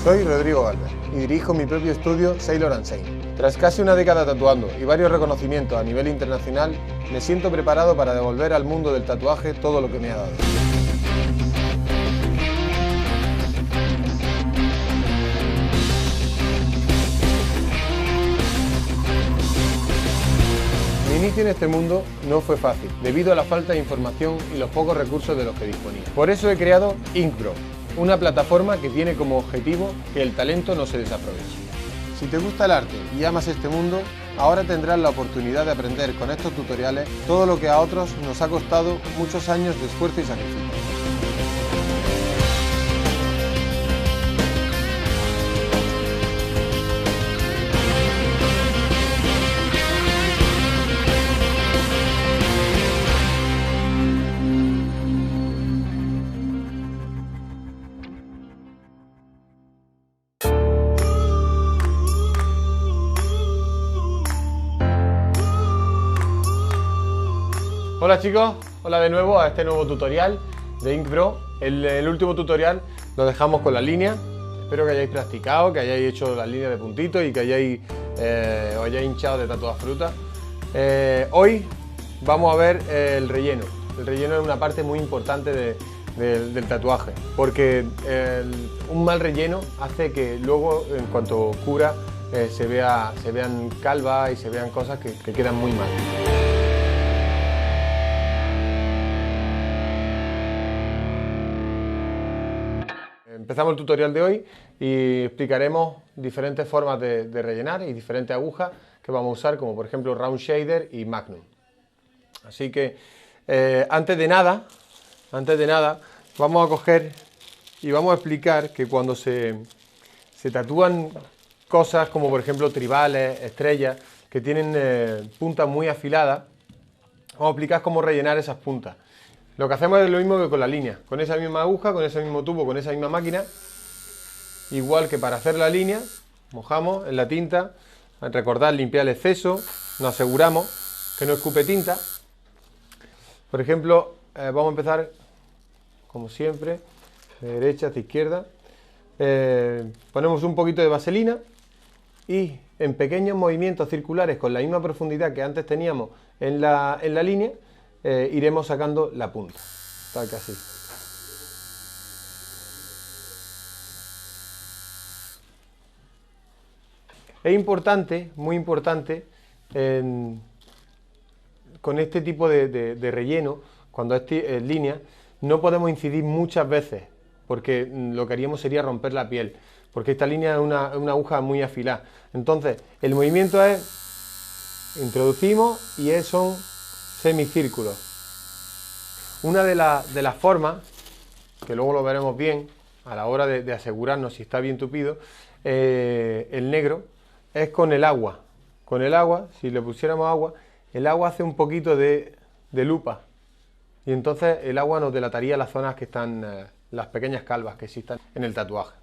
Soy Rodrigo Galvez y dirijo mi propio estudio Sailor & Sane. Tras casi una década tatuando y varios reconocimientos a nivel internacional, me siento preparado para devolver al mundo del tatuaje todo lo que me ha dado. Mi inicio en este mundo no fue fácil, debido a la falta de información y los pocos recursos de los que disponía. Por eso he creado Inkbro, una plataforma que tiene como objetivo que el talento no se desaproveche. Si te gusta el arte y amas este mundo, ahora tendrás la oportunidad de aprender con estos tutoriales todo lo que a otros nos ha costado muchos años de esfuerzo y sacrificio. Hola chicos, hola de nuevo a este nuevo tutorial de Inkbro. El último tutorial lo dejamos con la línea. Espero que hayáis practicado, que hayáis hecho las líneas de puntitos y que os hayáis hinchado de tatuar frutas. Hoy vamos a ver el relleno. El relleno es una parte muy importante del tatuaje, porque un mal relleno hace que luego, en cuanto cura, se vean calvas y se vean cosas que quedan muy mal. Empezamos el tutorial de hoy y explicaremos diferentes formas de rellenar y diferentes agujas que vamos a usar, como por ejemplo Round Shader y Magnum. Así que antes de nada vamos a coger y vamos a explicar que cuando se tatúan cosas como por ejemplo tribales, estrellas, que tienen puntas muy afiladas, vamos a explicar cómo rellenar esas puntas. Lo que hacemos es lo mismo que con la línea, con esa misma aguja, con ese mismo tubo, con esa misma máquina. Igual que para hacer la línea, mojamos en la tinta, recordad limpiar el exceso, nos aseguramos que no escupe tinta. Por ejemplo, vamos a empezar, como siempre, de derecha hacia izquierda. Ponemos un poquito de vaselina y en pequeños movimientos circulares con la misma profundidad que antes teníamos en la línea, iremos sacando la punta, tal que así. Es importante, muy importante, con este tipo de relleno, cuando es en línea, no podemos incidir muchas veces, porque lo que haríamos sería romper la piel, porque esta línea es una aguja muy afilada. Entonces, el movimiento es, introducimos y son semicírculos. Una de las formas, que luego lo veremos bien a la hora de asegurarnos si está bien tupido, el negro, es con el agua. Con el agua, si le pusiéramos agua, el agua hace un poquito de lupa y entonces el agua nos delataría las zonas que están, las pequeñas calvas que existan en el tatuaje.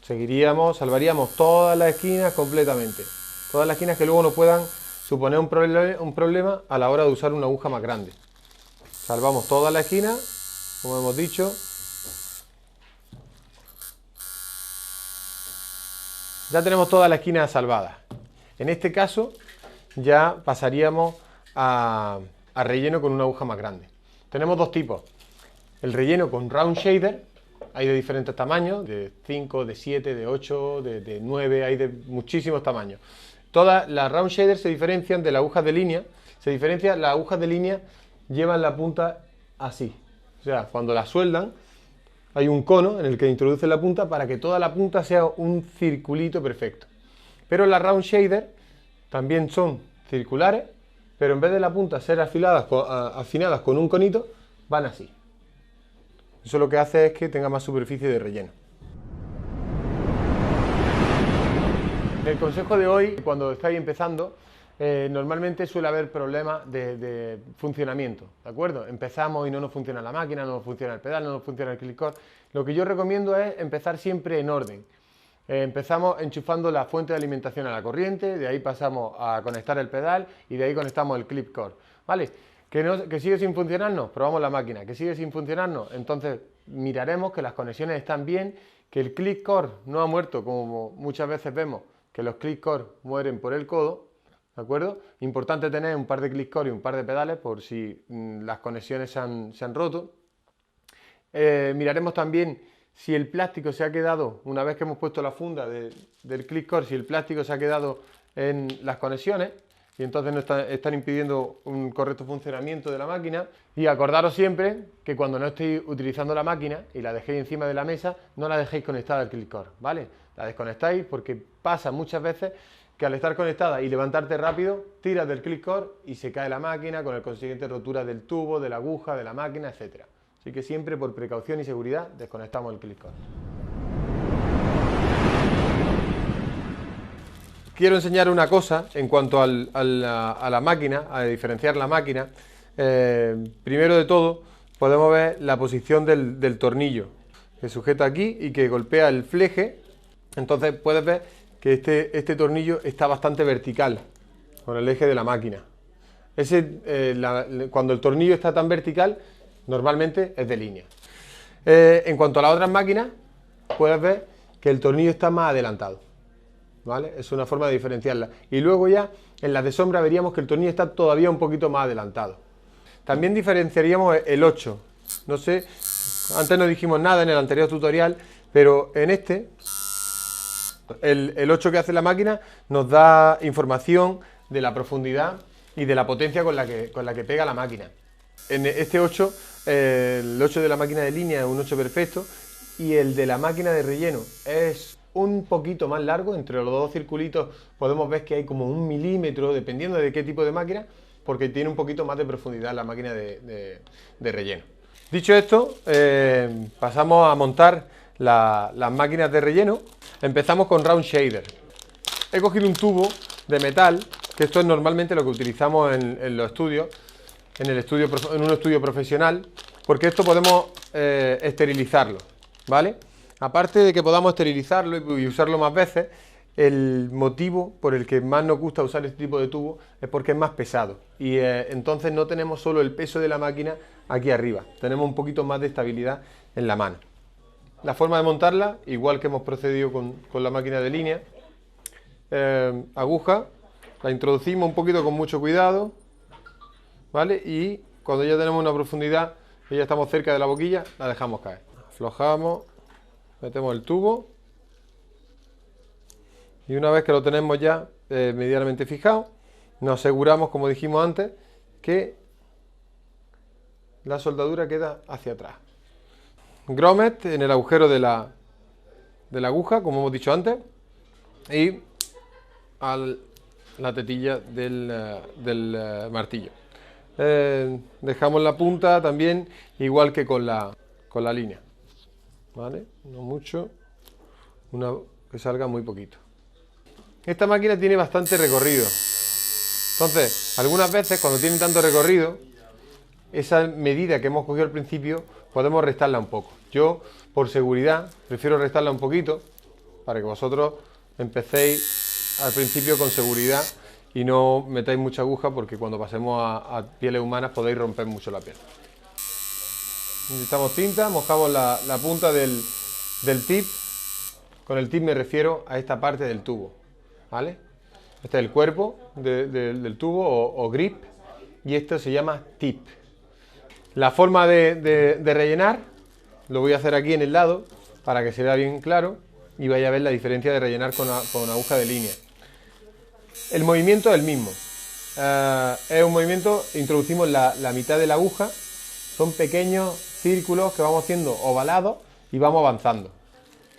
Salvaríamos todas las esquinas completamente, todas las esquinas que luego nos puedan suponer un problema a la hora de usar una aguja más grande. Salvamos toda la esquina, como hemos dicho. Ya tenemos todas las esquinas salvadas. En este caso ya pasaríamos a relleno con una aguja más grande. Tenemos dos tipos. El relleno con Round Shader, hay de diferentes tamaños, de 5, de 7, de 8, de 9, hay de muchísimos tamaños. Todas las Round Shaders se diferencian de las agujas de línea. Las agujas de línea llevan la punta así. O sea, cuando la sueldan, hay un cono en el que introducen la punta para que toda la punta sea un circulito perfecto. Pero las Round Shader también son circulares, pero en vez de la punta ser afinadas con un conito, van así. Eso lo que hace es que tenga más superficie de relleno. El consejo de hoy, cuando estáis empezando, normalmente suele haber problemas de funcionamiento, ¿de acuerdo? Empezamos y no nos funciona la máquina, no nos funciona el pedal, no nos funciona el click-core. Lo que yo recomiendo es empezar siempre en orden. Empezamos enchufando la fuente de alimentación a la corriente, de ahí pasamos a conectar el pedal y de ahí conectamos el clip core, ¿vale? ¿Que sigue sin funcionarnos? Probamos la máquina. ¿Que sigue sin funcionarnos? Entonces miraremos que las conexiones están bien, que el click core no ha muerto, como muchas veces vemos que los click core mueren por el codo, ¿de acuerdo? Importante tener un par de click core y un par de pedales por si las conexiones se han roto. Miraremos también si el plástico se ha quedado, una vez que hemos puesto la funda del click core, si el plástico se ha quedado en las conexiones y entonces no están impidiendo un correcto funcionamiento de la máquina. Y acordaros siempre que cuando no estéis utilizando la máquina y la dejéis encima de la mesa, no la dejéis conectada al click core, ¿vale? La desconectáis porque pasa muchas veces que al estar conectada y levantarte rápido, tiras del click core y se cae la máquina con el consiguiente rotura del tubo, de la aguja, de la máquina, etc. Así que siempre por precaución y seguridad desconectamos el click core. Quiero enseñar una cosa en cuanto a la máquina, a diferenciar la máquina. Primero de todo, podemos ver la posición del tornillo que sujeta aquí y que golpea el fleje. Entonces puedes ver que este tornillo está bastante vertical con el eje de la máquina. Cuando el tornillo está tan vertical, normalmente es de línea. En cuanto a las otras máquinas, puedes ver que el tornillo está más adelantado, ¿vale? Es una forma de diferenciarla. Y luego ya en las de sombra veríamos que el tornillo está todavía un poquito más adelantado. También diferenciaríamos el 8. No sé, antes no dijimos nada en el anterior tutorial, pero en este, el 8 que hace la máquina nos da información de la profundidad y de la potencia con la que pega la máquina. En este 8, el 8 de la máquina de línea es un 8 perfecto y el de la máquina de relleno es un poquito más largo. Entre los dos circulitos podemos ver que hay como 1 milímetro, dependiendo de qué tipo de máquina, porque tiene un poquito más de profundidad la máquina de relleno. Dicho esto, pasamos a montar las máquinas de relleno. Empezamos con Round Shader. He cogido un tubo de metal, que esto es normalmente lo que utilizamos en los estudios, en un estudio profesional, porque esto podemos esterilizarlo, ¿vale? Aparte de que podamos esterilizarlo y usarlo más veces, el motivo por el que más nos gusta usar este tipo de tubo es porque es más pesado y entonces no tenemos solo el peso de la máquina aquí arriba, tenemos un poquito más de estabilidad en la mano. La forma de montarla, igual que hemos procedido con la máquina de línea, aguja, la introducimos un poquito con mucho cuidado, ¿vale? Y cuando ya tenemos una profundidad y ya estamos cerca de la boquilla, la dejamos caer. Aflojamos, metemos el tubo y una vez que lo tenemos ya medianamente fijado, nos aseguramos, como dijimos antes, que la soldadura queda hacia atrás. Grommet en el agujero de la aguja, como hemos dicho antes, y a la tetilla del martillo. Dejamos la punta también igual que con la línea, ¿vale? No mucho, que salga muy poquito. Esta máquina tiene bastante recorrido, entonces algunas veces cuando tiene tanto recorrido, esa medida que hemos cogido al principio podemos restarla un poco. Yo, por seguridad, prefiero restarla un poquito para que vosotros empecéis al principio con seguridad y no metáis mucha aguja, porque cuando pasemos a pieles humanas podéis romper mucho la piel. Necesitamos tinta, mojamos la punta del tip. Con el tip me refiero a esta parte del tubo, ¿vale? Este es el cuerpo del tubo o grip y esto se llama tip. La forma de rellenar lo voy a hacer aquí en el lado para que se vea bien claro y vaya a ver la diferencia de rellenar con aguja de línea. El movimiento es el mismo. Es un movimiento, introducimos la mitad de la aguja, son pequeños círculos que vamos haciendo ovalados y vamos avanzando.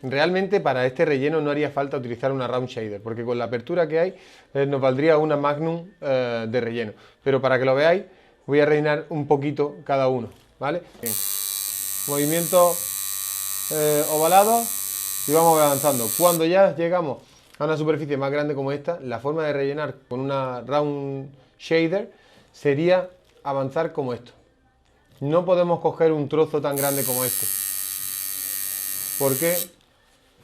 Realmente para este relleno no haría falta utilizar una Round Shader, porque con la apertura que hay nos valdría una Magnum de relleno. Pero para que lo veáis, voy a rellenar un poquito cada uno, ¿vale? Bien. Movimiento ovalado y vamos avanzando. Cuando ya llegamos a una superficie más grande como esta, la forma de rellenar con una Round Shader sería avanzar como esto. No podemos coger un trozo tan grande como este, porque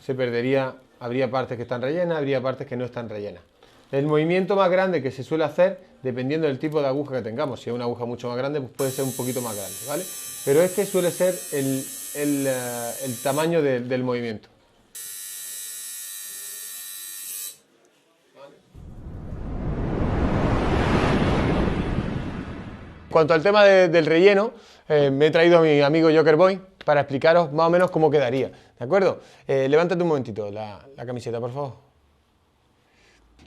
se perdería, habría partes que están rellenas, habría partes que no están rellenas. El movimiento más grande que se suele hacer, dependiendo del tipo de aguja que tengamos, si es una aguja mucho más grande, pues puede ser un poquito más grande, ¿vale? Pero este suele ser el tamaño del movimiento. En cuanto al tema del relleno, me he traído a mi amigo Joker Boy para explicaros más o menos cómo quedaría, ¿de acuerdo? Levántate un momentito la camiseta, por favor.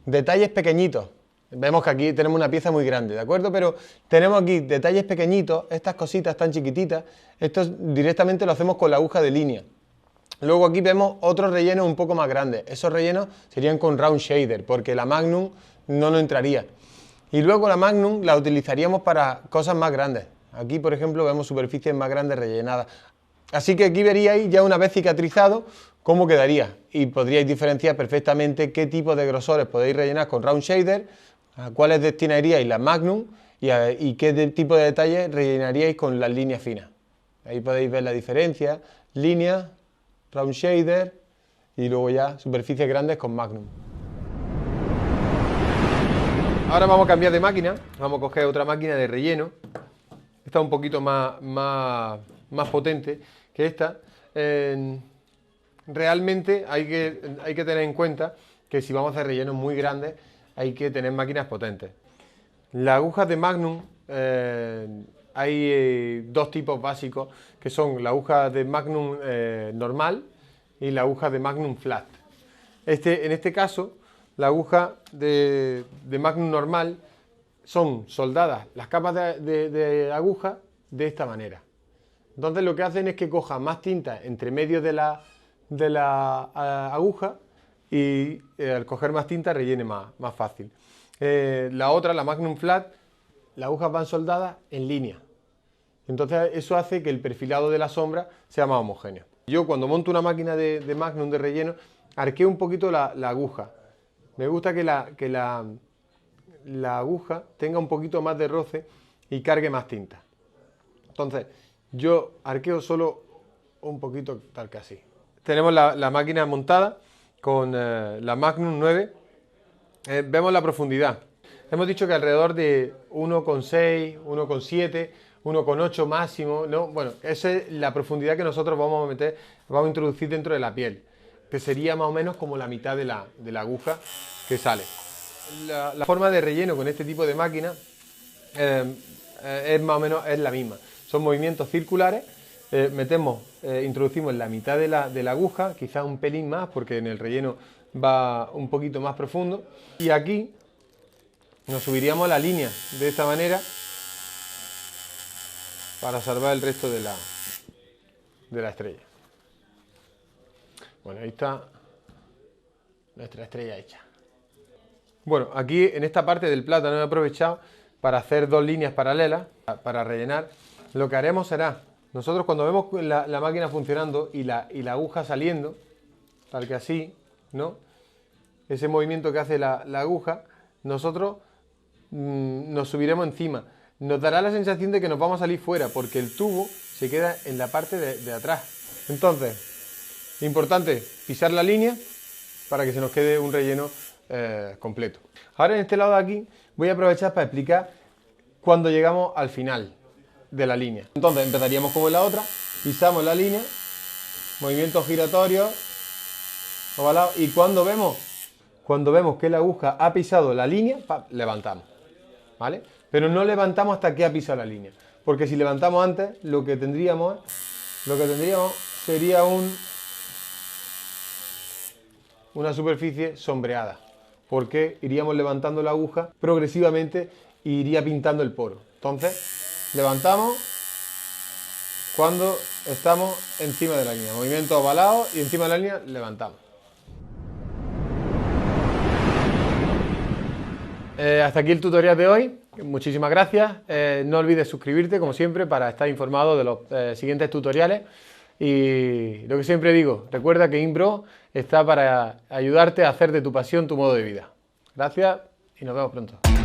Detalles pequeñitos. Vemos que aquí tenemos una pieza muy grande, ¿de acuerdo? Pero tenemos aquí detalles pequeñitos, estas cositas tan chiquititas, esto directamente lo hacemos con la aguja de línea. Luego aquí vemos otros rellenos un poco más grandes. Esos rellenos serían con round shader, porque la Magnum no nos entraría. Y luego la Magnum la utilizaríamos para cosas más grandes. Aquí, por ejemplo, vemos superficies más grandes rellenadas. Así que aquí veríais, ya una vez cicatrizado, cómo quedaría. Y podríais diferenciar perfectamente qué tipo de grosores podéis rellenar con round shader, a cuáles destinaríais la Magnum y qué tipo de detalles rellenaríais con las líneas finas. Ahí podéis ver la diferencia, líneas, round shader y luego ya superficies grandes con Magnum. Ahora vamos a cambiar de máquina, vamos a coger otra máquina de relleno. Esta es un poquito más potente que esta. Realmente hay que tener en cuenta que si vamos a hacer rellenos muy grandes hay que tener máquinas potentes. Las agujas de Magnum, hay dos tipos básicos, que son la aguja de Magnum normal y la aguja de Magnum flat. En este caso, la aguja de Magnum normal son soldadas las capas de aguja de esta manera. Entonces lo que hacen es que coja más tinta entre medio de la aguja y al coger más tinta rellene más fácil. La otra, la Magnum Flat, las agujas van soldadas en línea. Entonces eso hace que el perfilado de la sombra sea más homogéneo. Yo cuando monto una máquina de Magnum de relleno, arqueo un poquito la aguja. Me gusta que la aguja tenga un poquito más de roce y cargue más tinta. Entonces yo arqueo solo un poquito, tal que así. Tenemos la máquina montada con la Magnum 9. Vemos la profundidad. Hemos dicho que alrededor de 1,6, 1,7, 1,8 máximo, ¿no? Bueno, esa es la profundidad que nosotros vamos a introducir dentro de la piel, que sería más o menos como la mitad de la aguja que sale. La forma de relleno con este tipo de máquina es más o menos la misma. Son movimientos circulares, introducimos la mitad de la aguja, quizás un pelín más porque en el relleno va un poquito más profundo, y aquí nos subiríamos la línea de esta manera para salvar el resto de la estrella. Bueno, ahí está nuestra estrella hecha. Bueno, aquí en esta parte del plátano he aprovechado para hacer dos líneas paralelas para rellenar. Lo que haremos será, nosotros cuando vemos la máquina funcionando y la aguja saliendo, tal que así, ¿no? Ese movimiento que hace la aguja, nosotros nos subiremos encima. Nos dará la sensación de que nos vamos a salir fuera porque el tubo se queda en la parte de atrás. Entonces, importante pisar la línea para que se nos quede un relleno completo. Ahora en este lado de aquí voy a aprovechar para explicar cuando llegamos al final de la línea. Entonces empezaríamos como en la otra, pisamos la línea, movimientos giratorios, ovalados, y cuando vemos que la aguja ha pisado la línea, levantamos, ¿vale? Pero no levantamos hasta que ha pisado la línea, porque si levantamos antes, lo que tendríamos sería una superficie sombreada, porque iríamos levantando la aguja progresivamente e iría pintando el poro. Entonces, levantamos cuando estamos encima de la línea, movimiento ovalado, y encima de la línea levantamos. Hasta aquí el tutorial de hoy, muchísimas gracias. No olvides suscribirte como siempre para estar informado de los siguientes tutoriales, y lo que siempre digo, recuerda que Inpro está para ayudarte a hacer de tu pasión tu modo de vida. Gracias y nos vemos pronto.